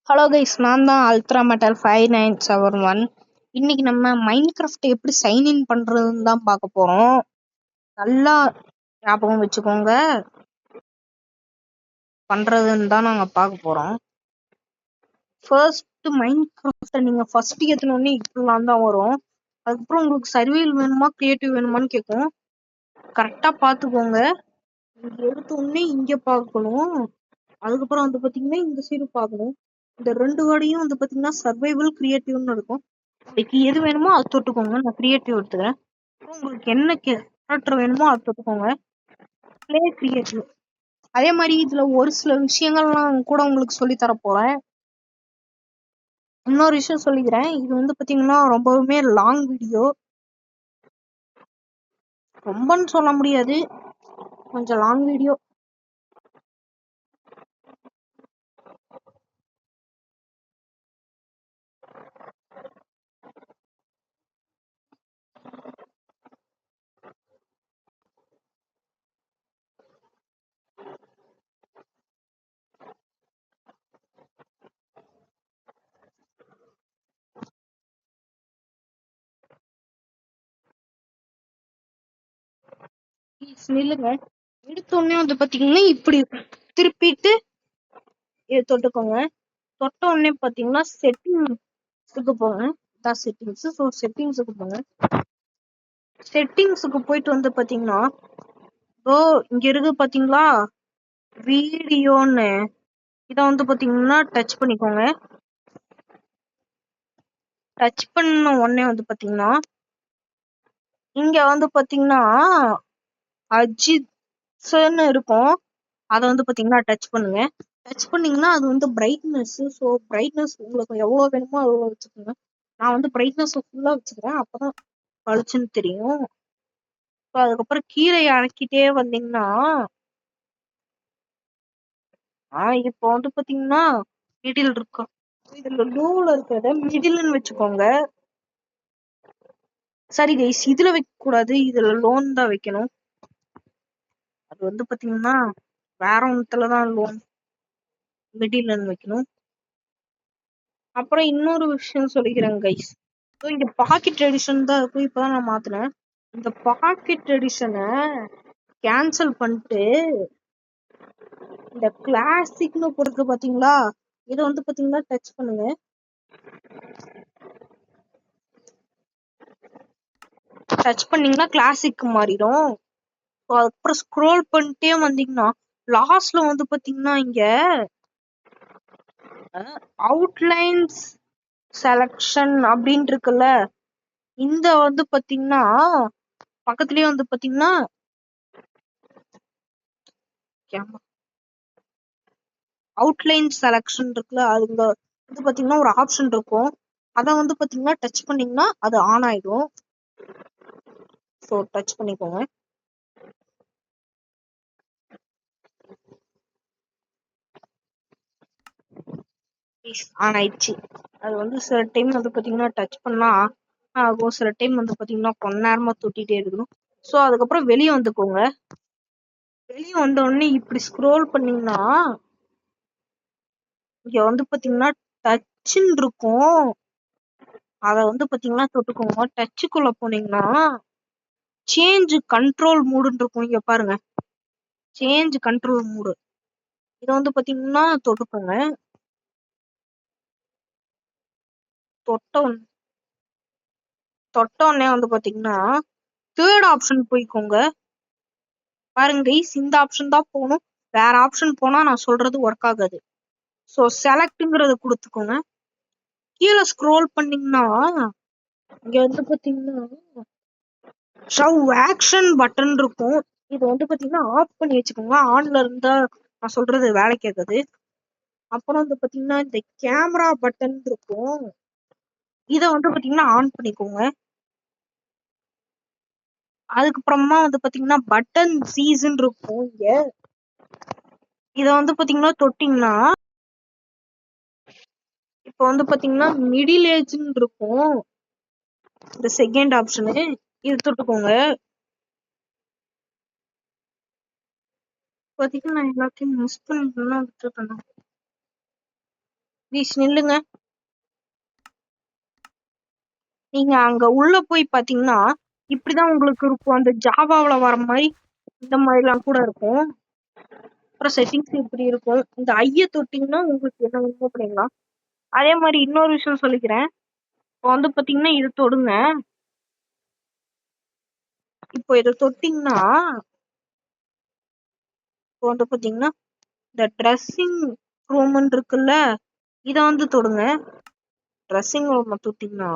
Hello guys, நான் தான் ultra metal 5971. இன்னைக்கு நம்ம மைன்கிராஃப்ட் எப்படி சைன் இன் பண்றதுன்னு தான் பார்க்க போறோம். நல்லா ஞாபகம் வச்சுக்கோங்க, பண்றதுன்னு தான் நாங்க பார்க்க போறோம். ஃபர்ஸ்ட் மைன்கிராஃப்டை நீங்க ஃபர்ஸ்ட் ஏத்தனோடனே இப்படிலாம் தான் வரும். அதுக்கப்புறம் உங்களுக்கு சர்வியல் வேணுமா கிரியேட்டிவ் வேணுமான்னு கேட்கும். கரெக்டா பார்த்துக்கோங்க. இங்க எடுத்த உடனே இங்க பார்க்கணும். அதுக்கப்புறம் வந்து பாத்தீங்கன்னா இந்த சைடு பார்க்கணும். இந்த ரெண்டு வேர்டையும் வந்து பாத்தீங்கன்னா சர்வைவல் கிரியேட்டிவ்னு இருக்கும். உங்களுக்கு எது வேணுமோ அது தொட்டுக்கோங்க. நான் கிரியேட்டிவ் எடுத்துக்கிறேன். உங்களுக்கு என்ன கேரக்டர் வேணுமோ அது தொட்டுக்கோங்க. Play creative. அதே மாதிரி இதுல ஒரு சில விஷயங்கள்லாம் கூட உங்களுக்கு சொல்லி தர போறேன். இன்னொரு விஷயம் சொல்லிக்கிறேன், இது வந்து பாத்தீங்கன்னா ரொம்பவுமே லாங் வீடியோ. ரொம்பன்னு சொல்ல முடியாது, கொஞ்சம் லாங் வீடியோ. நில்லுங்க. எடுத்தோடனே வந்து பாத்தீங்கன்னா இப்படி திருப்பிட்டு இதை தொட்டுக்கோங்க. தொட்ட உடனே பாத்தீங்கன்னா செட்டிங்ஸுக்கு போங்க. இதான் செட்டிங்ஸ். ஸோ செட்டிங்ஸுக்கு போங்க. செட்டிங்ஸுக்கு போயிட்டு வந்து பாத்தீங்கன்னா இங்க இருக்கு பாத்தீங்களா வீடியோன்னு, இதை வந்து பாத்தீங்கன்னா டச் பண்ணிக்கோங்க. டச் பண்ண உடனே வந்து பாத்தீங்கன்னா இங்க வந்து பாத்தீங்கன்னா அஜித்ஸ்ன்னு இருக்கும். அதை வந்து பாத்தீங்கன்னா டச் பண்ணுங்க. டச் பண்ணீங்கன்னா அது வந்து பிரைட்னஸ். ஸோ பிரைட்னஸ் உங்களுக்கு எவ்வளவு வேணுமோ அவ்வளோ வச்சுக்கோங்க. நான் வந்து பிரைட்னஸ் ஃபுல்லா வச்சுக்கிறேன், அப்பதான் பளிச்சுன்னு தெரியும். ஸோ அதுக்கப்புறம் கீழே இறக்கிட்டே வந்தீங்கன்னா இப்போ வந்து பாத்தீங்கன்னா மிடில் இருக்கும். இதுல லோல இருக்கிறத மிடில்னு வச்சுக்கோங்க. சரி கைஸ், இதுல வைக்க கூடாது, இதுல லோன் தான் வைக்கணும். அது வந்து பாத்தீங்கன்னா வேற ஒன்றுலதான் லோன் மிடில்னு வைக்கணும். அப்புறம் இன்னொரு விஷயம் சொல்லிக்கிறேன் கைஸ். இங்க பாக்கெட் எடிஷன் தான் இருக்கும். இப்பதான் நான் மாத்தினேன். இந்த பாக்கெட் எடிஷனை கேன்சல் பண்ணிட்டு இந்த கிளாசிக்னு போடுறது பாத்தீங்களா, இதை வந்து பாத்தீங்கன்னா டச் பண்ணுங்க. டச் பண்ணீங்கன்னா கிளாசிக் மாறிடும். அதுக்கப்புறம் ஸ்க்ரோல் பண்ணிட்டே வந்தீங்கன்னா லாஸ்ட்ல வந்து பாத்தீங்கன்னா இங்க அவுட்லைன்ஸ் செலக்ஷன் அப்படின்னு இருக்குல்ல, இந்த வந்து பாத்தீங்கன்னா பக்கத்துலயே வந்து பாத்தீங்கன்னா அவுட்லைன் செலக்ஷன் இருக்குல்ல, அதுல வந்து பாத்தீங்கன்னா ஒரு ஆப்ஷன் இருக்கும். அதை வந்து பாத்தீங்கன்னா டச் பண்ணீங்கன்னா அது ஆன் ஆயிடும். ஸோ டச் பண்ணிக்கோங்க. ஆன் ஆயிடுச்சு. அது வந்து சில டைம் வந்து பாத்தீங்கன்னா டச் பண்ணா ஆகும், சில டைம் வந்து பாத்தீங்கன்னா கொஞ்ச நேரமா தொட்டிட்டே இருக்கணும். ஸோ அதுக்கப்புறம் வெளியே வந்துக்கோங்க. வெளியே வந்த உடனே இப்படி ஸ்க்ரோல் பண்ணீங்கன்னா இங்க வந்து பாத்தீங்கன்னா டச்சுன்னு இருக்கும். அத வந்து பாத்தீங்கன்னா தொட்டுக்கோங்க. டச்சுக்குள்ள போனீங்கன்னா சேஞ்ச் கண்ட்ரோல் மூடுன்னு இருக்கும். இங்க பாருங்க, சேஞ்ச் கண்ட்ரோல் மூடு. இத வந்து பாத்தீங்கன்னா தொட்டுக்கோங்க. தொட்ட உடனே வந்து பாத்தீங்கன்னா தேர்ட் ஆப்ஷன் போய்க்கோங்க. பாருங்க கைஸ், இந்த ஆப்ஷன் தான் போகணும். வேற ஆப்ஷன் போனா நான் சொல்றது ஒர்க் ஆகாது. ஸோ செலக்ட்ங்கிறத கொடுத்துக்கோங்க. கீழே ஸ்க்ரோல் பண்ணீங்கன்னா இங்க வந்து பாத்தீங்கன்னா ஷவ் ஆக்ஷன் பட்டன் இருக்கும். இது வந்து பாத்தீங்கன்னா ஆஃப் பண்ணி வச்சுக்கோங்க. ஆன்ல இருந்தா நான் சொல்றது வேலை கேட்குது. அப்புறம் வந்து பாத்தீங்கன்னா இந்த கேமரா பட்டன் இருக்கும். இத வந்து பாத்தீங்கன்னா ஆன் பண்ணிக்கோங்க. அதுக்கப்புறமா வந்து பாத்தீங்கன்னா பட்டன் சீசன் இருக்கும். இங்க இத வந்து பாத்தீங்கன்னா தொட்டிங்கன்னா இப்ப வந்து பாத்தீங்கன்னா மிடில் ஏஜ்ன்னு இருக்கும். இந்த செகண்ட் ஆப்ஷனு இது தொட்டுக்கோங்க. பாத்தீங்கன்னா நான் எல்லாத்தையும் மிஸ் பண்ணிட்டு விட்டுருக்கேன். ப்ளீஸ் நில்லுங்க. நீங்க அங்க உள்ள போய் பாத்தீங்கன்னா இப்படிதான் உங்களுக்கு இருக்கும். அந்த ஜாவாவுல வர மாதிரி இந்த மாதிரிலாம் கூட இருக்கும். அப்புறம் செட்டிங்ஸ் இப்படி இருக்கும். இந்த ஐய தொட்டிங்கன்னா உங்களுக்கு என்ன வேணுமோ பண்ணிக்கலாம். அதே மாதிரி இன்னொரு விஷயம் சொல்லிக்கிறேன். இப்போ வந்து பாத்தீங்கன்னா இது தொடுங்க. இப்போ இதை தொட்டிங்கன்னா இப்போ வந்து பாத்தீங்கன்னா இந்த ட்ரெஸ்ஸிங் ரூம்னு இருக்குல்ல, இதை வந்து தொடுங்க. ட்ரெஸ்ஸிங் ரூம் தொட்டிங்கன்னா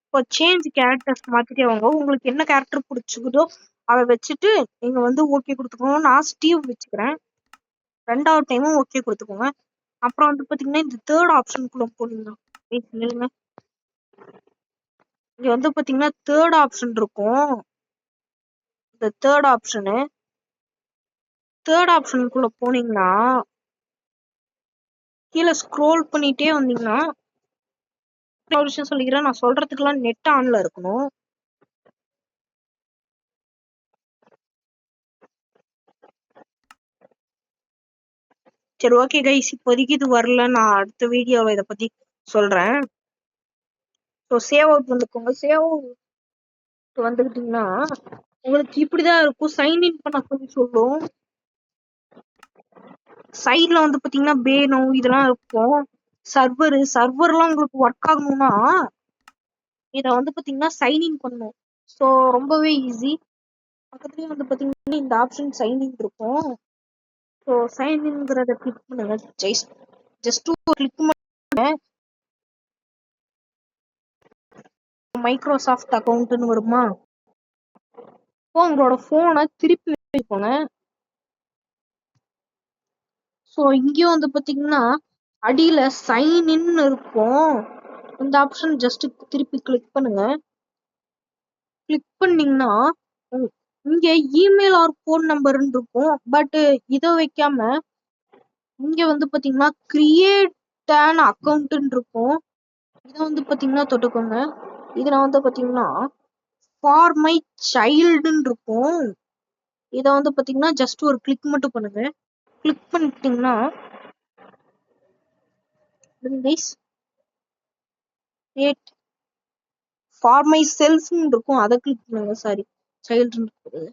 இப்போ சேஞ்ச் கேரக்டர்ஸ் மாத்திட்டே வாங்க. உங்களுக்கு என்ன கேரக்டர் பிடிச்சிக்குதோ அதை வச்சுட்டு நீங்க வந்து ஓகே கொடுத்துக்கோங்க. நான் ஸ்டீவ் வச்சுக்கிறேன். 2வது டைமும் ஓகே கொடுத்துக்கோங்க. அப்புறம் வந்து பாத்தீங்கன்னா இந்த தேர்ட் ஆப்ஷனுக்குள்ள போனீங்கன்னா இங்க வந்து பாத்தீங்கன்னா தேர்ட் ஆப்ஷன் இருக்கும். இந்த தேர்ட் ஆப்ஷனுக்குள்ள போனீங்கன்னா கீழே ஸ்க்ரோல் பண்ணிட்டே வந்தீங்கன்னா ஒரு விஷயம் சொல்லிக்கிறேன். நான் சொல்றதுக்கெல்லாம் நெட் ஆன்ல இருக்கணும். சரி ஓகே கைஸ், இப்போதைக்கு இது வரல. நான் அடுத்த வீடியோவில் இதை பத்தி சொல்றேன். ஸோ சேவ் அவுட் வந்துக்கோங்க. சேவ் அவுட் வந்துக்கிட்டீங்கன்னா உங்களுக்கு இப்படிதான் இருக்கும். சைன் இன் பண்ண சொல்லி சொல்லும். சைட்ல வந்து பாத்தீங்கன்னா பேனோ இதெல்லாம் இருக்கும். சர்வர்லாம் உங்களுக்கு ஒர்க் ஆகணும்னா இதை வந்து பாத்தீங்கன்னா சைன் இன் பண்ணணும். ஸோ ரொம்பவே ஈஸி. பக்கத்துலயே வந்து பாத்தீங்கன்னா இந்த ஆப்ஷன் சைன் இன் இருக்கும். ஸோ சைன் இன்ங்கிறத கிளிக் பண்ணுங்க. ஜஸ்ட் கிளிக் பண்ணுங்க. மைக்ரோசாஃப்ட் அக்கௌண்ட்னு வருமா? இப்போ உங்களோட போனை திருப்பி வச்சுக்கோங்க. ஸோ இங்கேயும் வந்து பாத்தீங்கன்னா அடியில சைன் இன் இருக்கும். இந்த ஆப்ஷன் ஜஸ்ட் திருப்பி கிளிக் பண்ணுங்க. கிளிக் பண்ணீங்கன்னா இங்க இமெயில் ஆர் போன் நம்பர்னு இருக்கும். பட் இதை வைக்காம இங்க வந்து பாத்தீங்கன்னா கிரியேட் அன் அக்கௌண்ட்னு இருக்கும். இதை வந்து பாத்தீங்கன்னா தொட்டுக்கோங்க. இதுல வந்து பாத்தீங்கன்னா ஃபார் மை சைல்டுன்னு இருக்கும். இதை வந்து பாத்தீங்கன்னா ஜஸ்ட் ஒரு கிளிக் மட்டும் பண்ணுங்க. கிளிக் பண்ணிட்டீங்கன்னா ஃபார் மை செல்ஃப்னு இருக்கும். அதை கிளிக் பண்ணுங்க. சாரி, சைல்டுன்னு இருக்குது.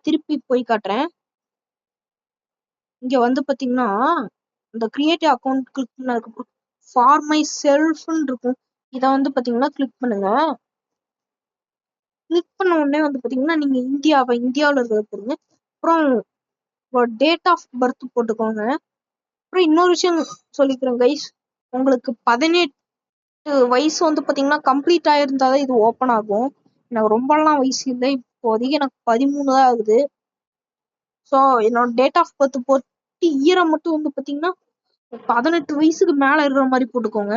திருப்பி போய் காட்டுறேன். இங்க வந்து பாத்தீங்கன்னா இந்த கிரியேட்டிவ் அக்கௌண்ட் கிளிக் பண்ணதுக்கு ஃபார் மை செல்ஃப்னு இருக்கும். இதை வந்து பாத்தீங்கன்னா கிளிக் பண்ணுங்க. கிளிக் பண்ண உடனே வந்து பாத்தீங்கன்னா நீங்க இந்தியாவில் இருக்கிறத போடுங்க. அப்புறம் டேட் ஆஃப் பர்த் போட்டுக்கோங்க. அப்புறம் இன்னொரு விஷயம் சொல்லிக்கிறேன் கைஸ், உங்களுக்கு 18 வயசு வந்து பாத்தீங்கன்னா கம்ப்ளீட் ஆயிருந்தாதான் இது ஓப்பன் ஆகும். எனக்கு ரொம்பலாம் வயசு இல்லை. இப்போதைக்கு எனக்கு 13 தான் ஆகுது. ஸோ என்னோட டேட் ஆஃப் பர்த் போட்டு இயரை மட்டும் வந்து பாத்தீங்கன்னா 18 வயசுக்கு மேல இருக்கிற மாதிரி போட்டுக்கோங்க.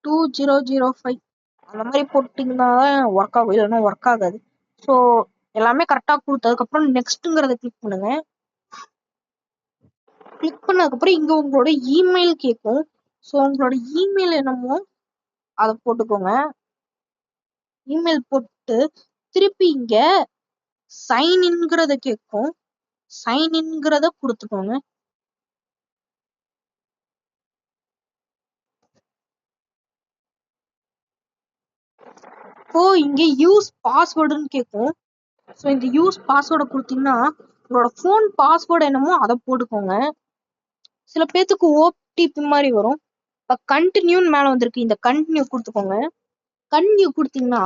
2005 அந்த மாதிரி போட்டீங்கன்னா ஒர்க் ஆகும், இல்லைன்னா ஒர்க் ஆகாது. ஸோ எல்லாமே கரெக்டா கொடுத்ததுக்கு அப்புறம் நெக்ஸ்ட்ங்கிறத கிளிக் பண்ணுங்க. கிளிக் பண்ணதுக்கு அப்புறம் இங்க உங்களோட இமெயில் கேட்கும். ஸோ உங்களோட இமெயில் என்னமோ அதை போட்டுக்கோங்க. இமெயில் போட்டு திருப்பி இங்க சைன் இன்ங்கிறத கேட்கும். சைன் இன்ங்கிறத கொடுத்துக்கோங்க. இப்போ இங்க யூஸ் பாஸ்வேர்டுன்னு கேட்கும். ஸோ இந்த யூஸ் பாஸ்வேர்டை கொடுத்தீங்கன்னா உங்களோட ஃபோன் பாஸ்வேர்டு என்னமோ அதை போட்டுக்கோங்க. சில பேத்துக்கு ஓடிபி மாதிரி வரும். இப்போ கண்டினியூன்னு மேலே வந்திருக்கு. இந்த கண்டினியூ கொடுத்துக்கோங்க. கண்டினியூ கொடுத்தீங்கன்னா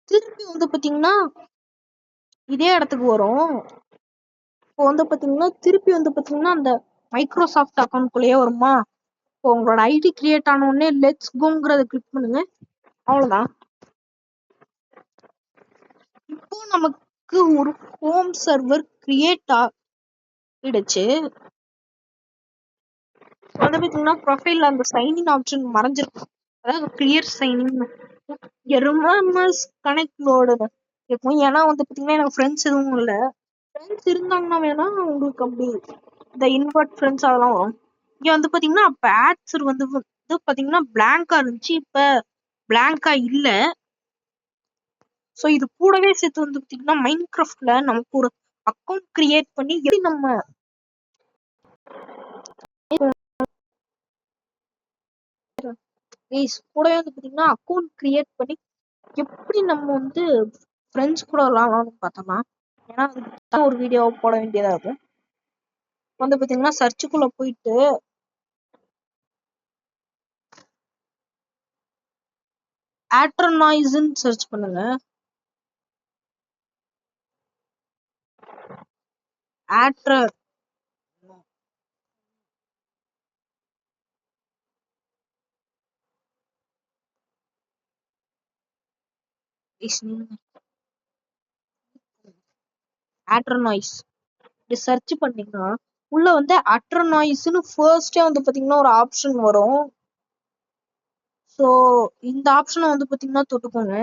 திருப்பி வந்து பார்த்தீங்கன்னா இதே இடத்துக்கு வரும். இப்போ வந்து பார்த்தீங்கன்னா திருப்பி வந்து பார்த்தீங்கன்னா அந்த மைக்ரோசாஃப்ட் அக்கௌண்ட்குள்ளேயே வருமா? இப்போ உங்களோட ஐடி கிரியேட் ஆன உடனே லெட்ஸ் கோங்கிறத கிளிக் பண்ணுங்க. அவ்வளோதான். இப்போ நமக்கு ஒரு ஹோம் சர்வர் கிரியேட் ஆயிடுச்சு. வந்து பார்த்தீங்கன்னா ப்ரொஃபைல்ல அந்த சைன்இன் ஆப்ஷன் மறைஞ்சிருக்கு. அதாவது கிளியர் சைன்இன் ரிமெம்பர்ஸ் கனெக்ட் இருக்கும். ஏன்னா வந்து பார்த்தீங்கன்னா எனக்கு ஃப்ரெண்ட்ஸ் எதுவும் இல்லை. ஃப்ரெண்ட்ஸ் இருந்தாங்கன்னா வேணா உங்களுக்கு அப்படி இந்த இன்வெர்ட் ஃப்ரெண்ட்ஸ் அதெல்லாம் வரும். இங்க வந்து பார்த்தீங்கன்னா அப்போ ஆட்ஸ் வந்து பார்த்தீங்கன்னா பிளாங்கா இருந்துச்சு. இப்போ பிளாங்கா இல்லை. ஸோ இது கூடவே சேர்த்து வந்து பார்த்தீங்கன்னா மைன்கிராஃப்ட்ல நமக்கு ஒரு அக்கௌண்ட் கிரியேட் பண்ணி எப்படி நம்ம கூடவே வந்து பாத்தீங்கன்னா அக்கௌண்ட் கிரியேட் பண்ணி எப்படி நம்ம வந்து ஃப்ரெண்ட்ஸ் கூட விளாடலாம்னு பார்த்தோம்னா, ஏன்னா அதுக்கு ஒரு வீடியோ போட வேண்டியதா இருக்கும். வந்து பாத்தீங்கன்னா சர்ச்சுக்குள்ள போயிட்டு ஆட்ரனாய்ஸ்ன்னு சர்ச் பண்ணுங்க. ஆட்ரர் ஆட்ரனாய்ஸ் இப்படி சர்ச் பண்ணீங்கன்னா உள்ள வந்து அட்ரனாய்ஸ்னு ஃபர்ஸ்டே வந்து பாத்தீங்கன்னா ஒரு ஆப்ஷன் வரும். ஸோ இந்த ஆப்ஷனை வந்து பாத்தீங்கன்னா தொட்டுக்கோங்க.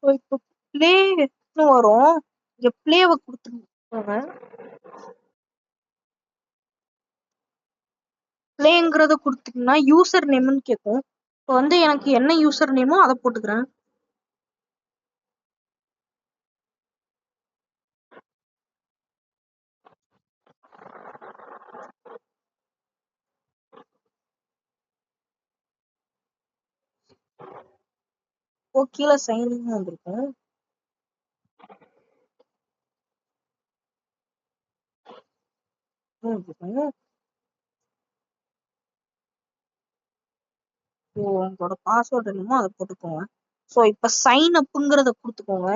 ஸோ இப்போ பிளேன்னு வரும். இங்க பிளேவை கொடுத்துருக்கோங்க. பிளேங்கிறத கொடுத்தீங்கன்னா யூசர் நேம்னு கேட்கும். இப்போ வந்து எனக்கு என்ன யூசர் நேமோ அதை போட்டுக்கிறேன். இப்போ கீழே சைனிங் வந்திருக்கும். உங்களோட பாஸ்வேர்டு என்னமோ அதை போட்டுக்கோங்க. ஸோ இப்போ சைன் அப்புங்கிறத கொடுத்துக்கோங்க.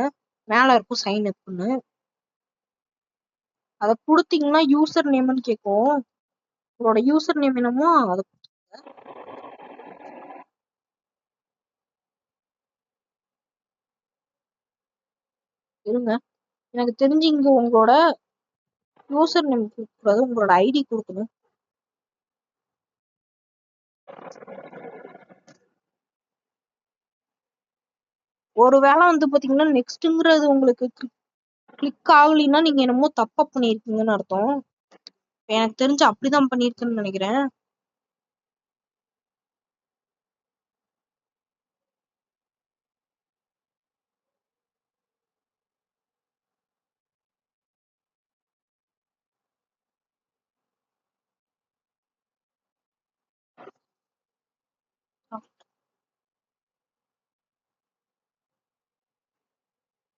மேலே இருக்கும் சைன் அப்னு. அதை கொடுத்தீங்கன்னா யூசர் நேம்னு கேட்கும். உங்களோட யூசர் நேம் என்னமோ அதை இருங்க. எனக்கு தெரிஞ்சு இங்க உங்களோட யூசர் நேம் கொடுக்கக்கூடாது, உங்களோட ஐடி கொடுக்கணும். ஒருவேளை வந்து பாத்தீங்கன்னா நெக்ஸ்ட்ங்கிறது உங்களுக்கு கிளிக் ஆகலைன்னா நீங்க என்னமோ தப்பா பண்ணிருக்கீங்கன்னு அர்த்தம். எனக்கு தெரிஞ்சு அப்படிதான் பண்ணிருக்குன்னு நினைக்கிறேன்.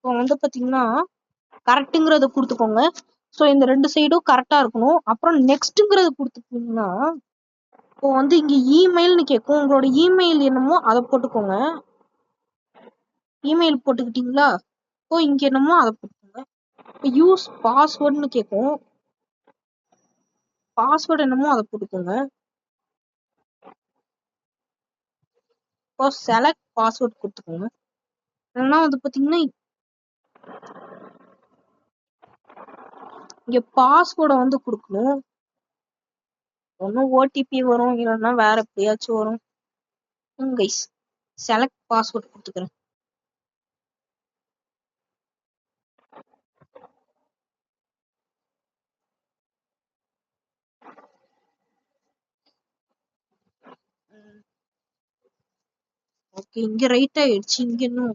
இப்போ வந்து பாத்தீங்கன்னா கரெக்டுங்கிறத கொடுத்துக்கோங்க. ஸோ இந்த ரெண்டு சைடும் கரெக்டா இருக்கணும். அப்புறம் நெக்ஸ்ட்ங்கிறத கொடுத்துட்டீங்கன்னா இப்போ வந்து இங்க இமெயில்னு கேட்கும். உங்களோட இமெயில் என்னமோ அதை போட்டுக்கோங்க. இமெயில் போட்டுக்கிட்டீங்களா? இப்போ இங்க என்னமோ அதை போட்டுக்கோங்க. இப்போ யூஸ் பாஸ்வேர்டுன்னு கேட்கும். பாஸ்வேர்டு என்னமோ அதை போட்டுக்கோங்க. இப்போ செலக்ட் பாஸ்வேர்ட் கொடுத்துக்கோங்க. இல்லைன்னா வந்து பாத்தீங்கன்னா இங்க பாஸ்வேர்டை வந்து கொடுக்கணும். ஒன்னும் ஓடிபி வரும், இல்லைன்னா வேற எப்படியாச்சும் வரும். கைஸ் செலக்ட் பாஸ்வேர்ட் கொடுத்துக்கிறேன். ஓகே, இங்க ரைட் ஆயிடுச்சு. இங்க இன்னும்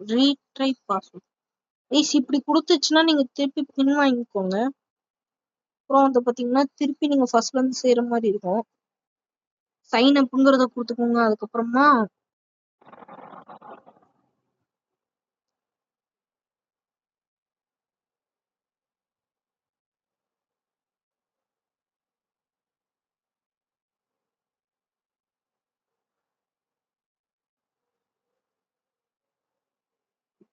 ரீட்ரை பாஸ்வேர்ட் கைஸ் இப்படி கொடுத்துச்சுன்னா நீங்க திருப்பி பின் வாங்கிக்கோங்க. அப்புறம் வந்து பாத்தீங்கன்னா திருப்பி நீங்க ஃபர்ஸ்ட்ல இருந்து செய்யற மாதிரி இருக்கும். சைன் அப்ங்கிறத கொடுத்துக்கோங்க. அதுக்கப்புறமா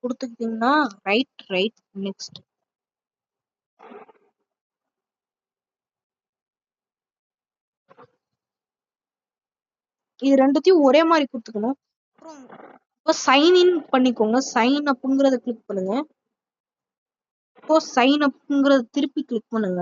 கொடுத்துக்கிட்டீங்கன்னா ரைட் நெக்ஸ்ட். இது ரெண்டுத்தையும் ஒரே மாதிரி கொடுத்துக்கணும். அப்புறம் இப்போ சைன் இன் பண்ணிக்கோங்க. சைன் அப்ங்கிறத கிளிக் பண்ணுங்க. இப்போ சைன் அப்ங்கிறத திருப்பி கிளிக் பண்ணுங்க.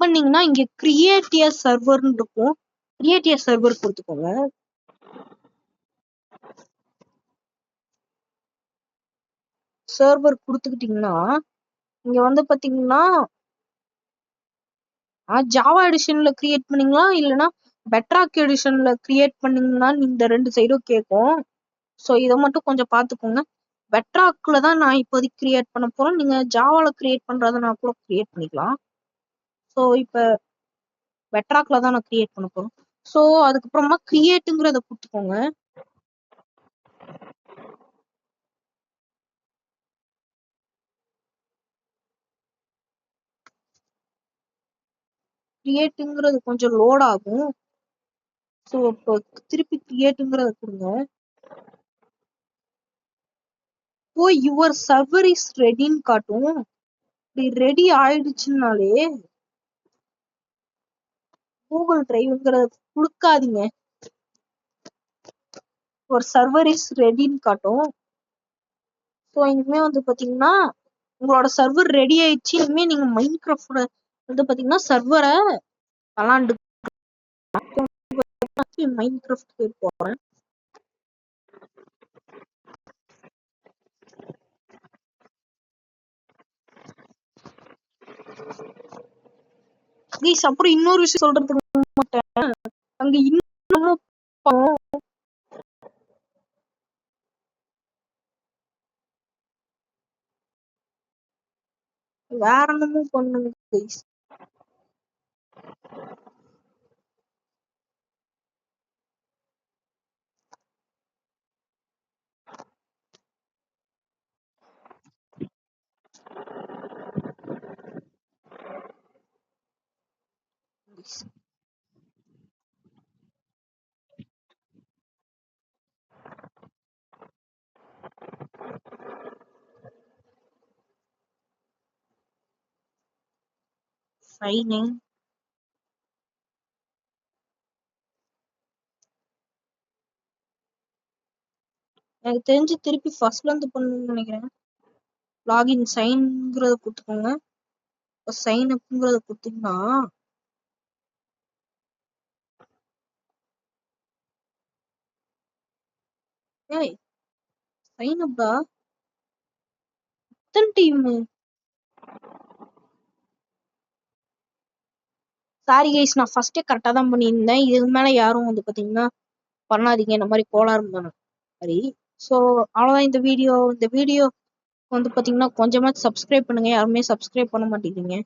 பண்ணீங்கன்னா இங்க கிரியேட் எ சர்வர்னு இருக்கும். கிரியேட் எ சர்வர் கொடுத்துக்கோங்க. சர்வர் கொடுத்துக்கிட்டீங்கன்னா இங்க வந்து பாத்தீங்கன்னா ஜாவா எடிஷன்ல கிரியேட் பண்ணீங்களா இல்லைன்னா பெட்ராக் எடிஷன்ல கிரியேட் பண்ணீங்கன்னா இந்த 2 சைடும் கேட்கும். ஸோ இதை மட்டும் கொஞ்சம் பார்த்துக்கோங்க. பெட்ராக்ல தான் நான் இப்போதைக்கு கிரியேட் பண்ண போறேன். நீங்க ஜாவால கிரியேட் பண்றதுனா கூட கிரியேட் பண்ணிக்கலாம். ஸோ இப்போ பெட்ராக்ல தான் நான் கிரியேட் பண்ண போறேன். ஸோ அதுக்கப்புறமா கிரியேட்டுங்கிறத கொடுத்துக்கோங்க. கிரியேட்டுங்கிறது கொஞ்சம் லோட் ஆகும். ஸோ இப்போ திருப்பி கிரியேட்டுங்கிறத கொடுங்க. ஓ யுவர் சர்வர் இஸ் ரெடின்னு காட்டும். இப்படி ரெடி ஆயிடுச்சுனாலே கூகுள் டிரைவ்ங்கிறத கொடுக்காதீங்க. ஒரு சர்வர் இஸ் ரெடின்னு காட்டும். ஸோ இனிமே வந்து பாத்தீங்கன்னா உங்களோட சர்வர் ரெடி ஆயிடுச்சு. இனிமே நீங்க மைன்கிராஃப்ட் வந்து பாத்தீங்கன்னா சர்வரை விளாண்டு மைன்கிராஃப்ட் போறேன். அப்புறம் இன்னொரு விஷயம் சொல்றதுக்கு மாட்டேன். அங்க இன்னமும் வேற என்னமும் பண்ணுங்க கைஸ். சைனிங் எனக்கு தெரிஞ்சு திருப்பி ஃபர்ஸ்ட்ல இருந்து பண்ணணும்னு நினைக்கிறேன். லாகின் சைன்ங்கிறத கொடுத்துக்கோங்க. சைன் அப்ங்கிறத கொடுத்தீங்கன்னா ஏய் சைன் அப்டா டீம். சாரி கைஸ், நான் ஃபர்ஸ்டே கரெக்டாக தான் பண்ணியிருந்தேன். இதுக்கு மேலே யாரும் வந்து பார்த்தீங்கன்னா பண்ணாதீங்க இந்த மாதிரி கோளாறு மாதிரி. ஸோ அவ்வளோதான் இந்த வீடியோ வந்து பார்த்தீங்கன்னா கொஞ்சமாக சப்ஸ்கிரைப் பண்ணுங்க. யாருமே சப்ஸ்கிரைப் பண்ண மாட்டேங்கிறீங்க.